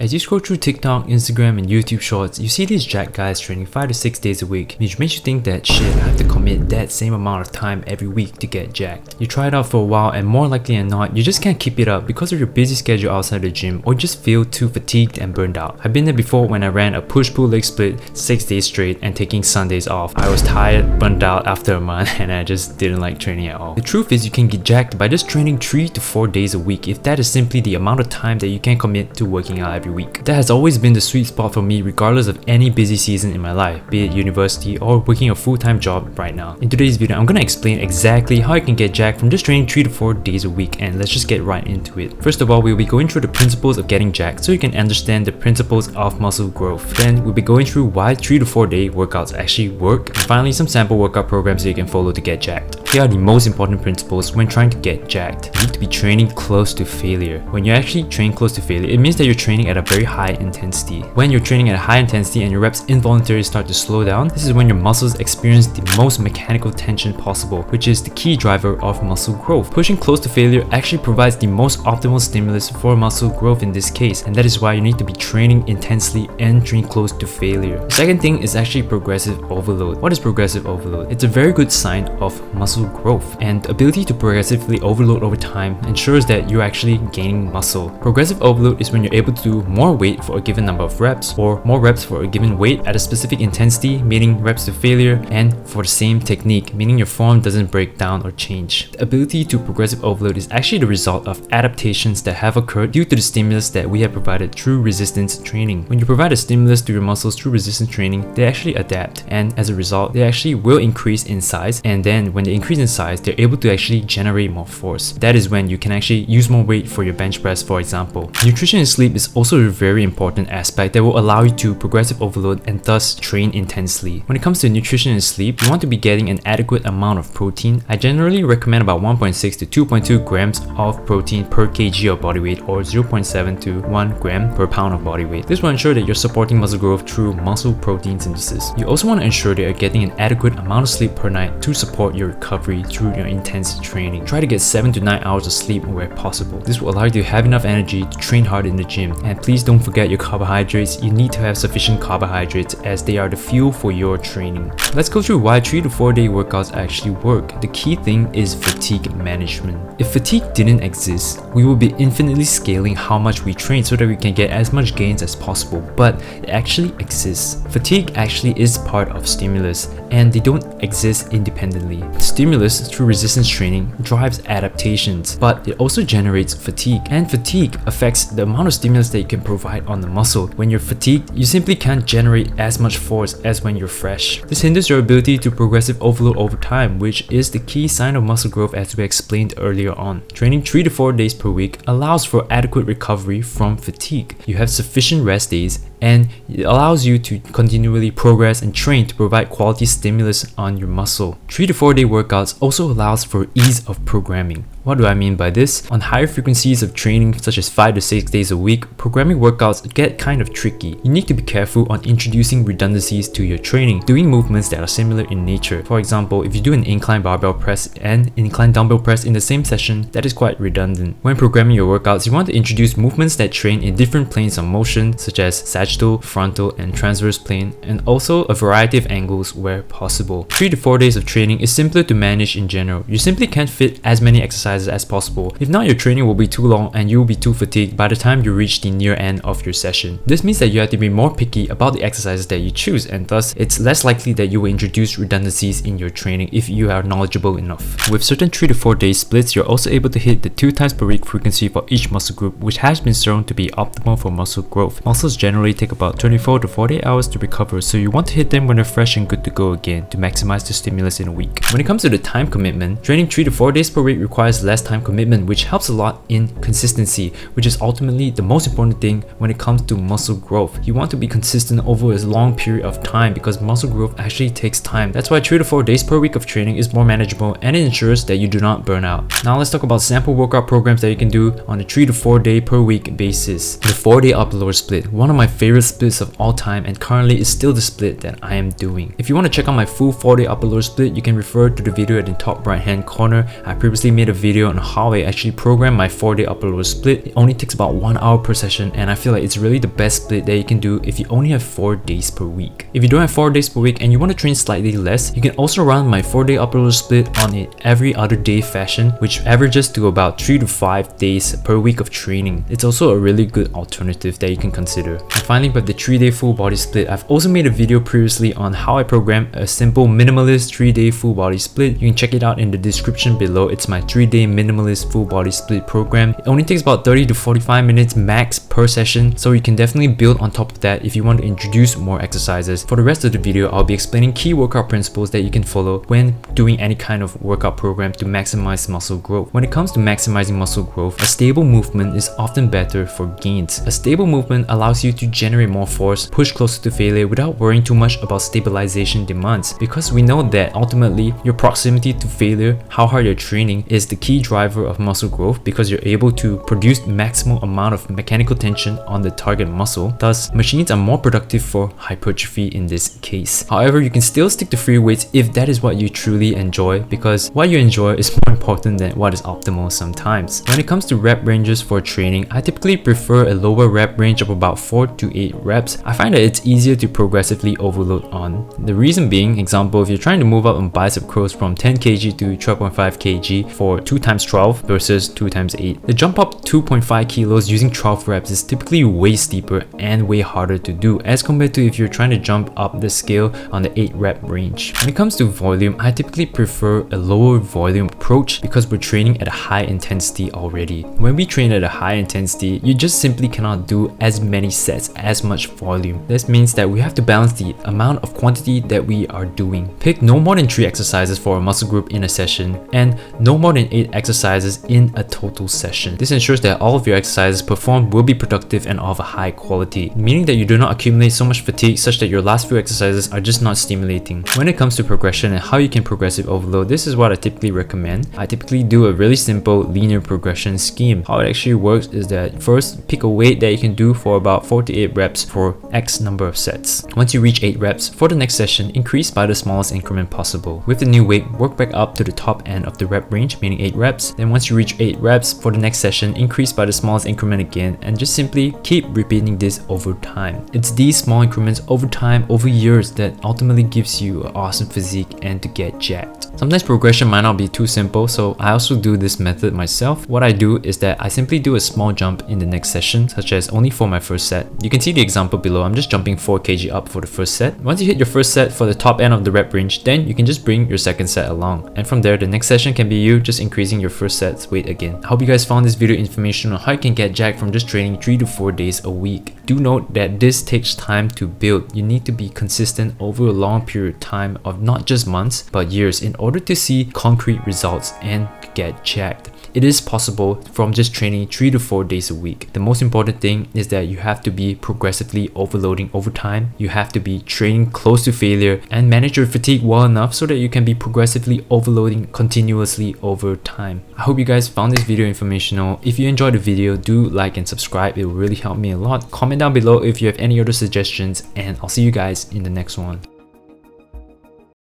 As you scroll through TikTok, Instagram, and YouTube shorts, you see these jack guys training 5 to 6 days a week, which makes you think that shit, I have to commit that same amount of time every week to get jacked. You try it out for a while and more likely than not, you just can't keep it up because of your busy schedule outside the gym or just feel too fatigued and burned out. I've been there before when I ran a push-pull leg split 6 days straight and taking Sundays off. I was tired, burnt out after a month and I just didn't like training at all. The truth is you can get jacked by just training 3 to 4 days a week if that is simply the amount of time that you can commit to working out every week. That has always been the sweet spot for me regardless of any busy season in my life, be it university or working a full-time job right now. In today's video, I'm gonna explain exactly how you can get jacked from just training 3 to 4 days a week, and let's just get right into it. First of all, we'll be going through the principles of getting jacked so you can understand the principles of muscle growth. Then we'll be going through why 3 to 4 day workouts actually work, and finally some sample workout programs that you can follow to get jacked. Here are the most important principles when trying to get jacked. You need to be training close to failure. When you actually train close to failure, it means that you're training at a very high intensity. When you're training at a high intensity and your reps involuntarily start to slow down, this is when your muscles experience the most mechanical tension possible, which is the key driver of muscle growth. Pushing close to failure actually provides the most optimal stimulus for muscle growth in this case, and that is why you need to be training intensely and train close to failure. The second thing is actually progressive overload. What is progressive overload? It's a very good sign of muscle growth, and the ability to progressively overload over time ensures that you're actually gaining muscle. Progressive overload is when you're able to do more weight for a given number of reps, or more reps for a given weight at a specific intensity, meaning reps to failure, and for the same technique, meaning your form doesn't break down or change. The ability to progressive overload is actually the result of adaptations that have occurred due to the stimulus that we have provided through resistance training. When you provide a stimulus to your muscles through resistance training, they actually adapt, and as a result, they actually will increase in size, and then when they increase in size, they're able to actually generate more force. That is when you can actually use more weight for your bench press, for example. Nutrition and sleep is also a very important aspect that will allow you to progressive overload and thus train intensely. When it comes to nutrition and sleep, you want to be getting an adequate amount of protein. I generally recommend about 1.6 to 2.2 grams of protein per kg of body weight, or 0.7 to 1 gram per pound of body weight. This will ensure that you're supporting muscle growth through muscle protein synthesis. You also want to ensure that you're getting an adequate amount of sleep per night to support your recovery through your intense training. Try to get 7 to 9 hours of sleep where possible. This will allow you to have enough energy to train hard in the gym. And please don't forget your carbohydrates. You need to have sufficient carbohydrates as they are the fuel for your training. Let's go through why 3 to 4 day workouts actually work. The key thing is fatigue management. If fatigue didn't exist, we would be infinitely scaling how much we train so that we can get as much gains as possible, but it actually exists. Fatigue actually is part of stimulus, and they don't exist independently. Stimulus through resistance training drives adaptations, but it also generates fatigue, and fatigue affects the amount of stimulus that you can provide on the muscle. When you're fatigued, you simply can't generate as much force as when you're fresh. This hinders your ability to progressive overload over time, which is the key sign of muscle growth as we explained earlier on. Training 3 to 4 days per week allows for adequate recovery from fatigue. You have sufficient rest days, and it allows you to continually progress and train to provide quality stimulus on your muscle. 3 to 4 day workouts also allows for ease of programming. What do I mean by this? On higher frequencies of training, such as 5 to 6 days a week, programming workouts get kind of tricky. You need to be careful on introducing redundancies to your training, doing movements that are similar in nature. For example, if you do an incline barbell press and incline dumbbell press in the same session, that is quite redundant. When programming your workouts, you want to introduce movements that train in different planes of motion, such as sagittal, frontal, and transverse plane, and also a variety of angles where possible. 3 to 4 days of training is simpler to manage in general. You simply can't fit as many exercises as possible. If not, your training will be too long and you will be too fatigued by the time you reach the near end of your session. This means that you have to be more picky about the exercises that you choose, and thus it's less likely that you will introduce redundancies in your training if you are knowledgeable enough. With certain 3 to 4 day splits, you're also able to hit the 2 times per week frequency for each muscle group, which has been shown to be optimal for muscle growth. Muscles generally take about 24 to 48 hours to recover, so you want to hit them when they're fresh and good to go again to maximize the stimulus in a week. When it comes to the time commitment, training 3 to 4 days per week requires less time commitment, which helps a lot in consistency, which is ultimately the most important thing when it comes to muscle growth. You want to be consistent over a long period of time because muscle growth actually takes time. That's why 3 to 4 days per week of training is more manageable, and it ensures that you do not burn out. Now let's talk about sample workout programs that you can do on a 3 to 4 day per week basis. The 4 day upper lower split, one of my favorite splits of all time, and currently is still the split that I am doing. If you want to check out my full 4 day upper lower split, you can refer to the video at the top right hand corner. I previously made a video video on how I actually program my 4-day upper lower split. It only takes about 1 hour per session, and I feel like it's really the best split that you can do if you only have 4 days per week. If you don't have 4 days per week and you want to train slightly less, you can also run my 4-day upper lower split on an every other day fashion, which averages to about 3 to 5 days per week of training. It's also a really good alternative that you can consider. And finally, with the 3-day full body split, I've also made a video previously on how I program a simple minimalist 3-day full body split. You can check it out in the description below. It's my 3-day minimalist full body split program. It only takes about 30 to 45 minutes max per session, so you can definitely build on top of that if you want to introduce more exercises. For the rest of the video, I'll be explaining key workout principles that you can follow when doing any kind of workout program to maximize muscle growth. When it comes to maximizing muscle growth, a stable movement is often better for gains. A stable movement allows you to generate more force, push closer to failure without worrying too much about stabilization demands, because we know that ultimately your proximity to failure, how hard you're training, is the key driver of muscle growth, because you're able to produce maximal amount of mechanical tension on the target muscle. Thus, machines are more productive for hypertrophy in this case. However, you can still stick to free weights if that is what you truly enjoy, because what you enjoy is more important than what is optimal sometimes. When it comes to rep ranges for training, I typically prefer a lower rep range of about 4 to 8 reps. I find that it's easier to progressively overload on. The reason being, example, if you're trying to move up on bicep curls from 10 kg to 12.5 kg for 2 times 12 versus 2 times 8, the jump up 2.5 kilos using 12 reps is typically way steeper and way harder to do as compared to if you're trying to jump up the scale on the 8 rep range. When it comes to volume, I typically prefer a lower volume approach because we're training at a high intensity already. When we train at a high intensity, you just simply cannot do as many sets, as much volume. This means that we have to balance the amount of quantity that we are doing. Pick no more than 3 exercises for a muscle group in a session and no more than 8 exercises in a total session. This ensures that all of your exercises performed will be productive and of a high quality, meaning that you do not accumulate so much fatigue such that your last few exercises are just not stimulating. When it comes to progression and how you can progressive overload, this is what I typically recommend. I typically do a really simple linear progression scheme. How it actually works is that first, pick a weight that you can do for about 4 to 8 reps for X number of sets. Once you reach 8 reps, for the next session, increase by the smallest increment possible. With the new weight, work back up to the top end of the rep range, meaning 8 reps. Then once you reach 8 reps, for the next session, increase by the smallest increment again, and just simply keep repeating this over time. It's these small increments over time, over years, that ultimately gives you an awesome physique and to get jacked. Sometimes progression might not be too simple, so I also do this method myself. What I do is that I simply do a small jump in the next session, such as only for my first set. You can see the example below. I'm just jumping 4 kg up for the first set. Once you hit your first set for the top end of the rep range, then you can just bring your second set along. And from there, the next session can be you just increasing your first set's weight again. I hope you guys found this video informational on how you can get jacked from just training 3 to 4 days a week. Do note that this takes time to build. You need to be consistent over a long period of time of not just months, but years in order to see concrete results and get jacked. It is possible from just training 3 to 4 days a week. The most important thing is that you have to be progressively overloading over time. You have to be training close to failure and manage your fatigue well enough so that you can be progressively overloading continuously over time. I hope you guys found this video informational. If you enjoyed the video, do like and subscribe. It will really help me a lot. Comment down below if you have any other suggestions, and I'll see you guys in the next one.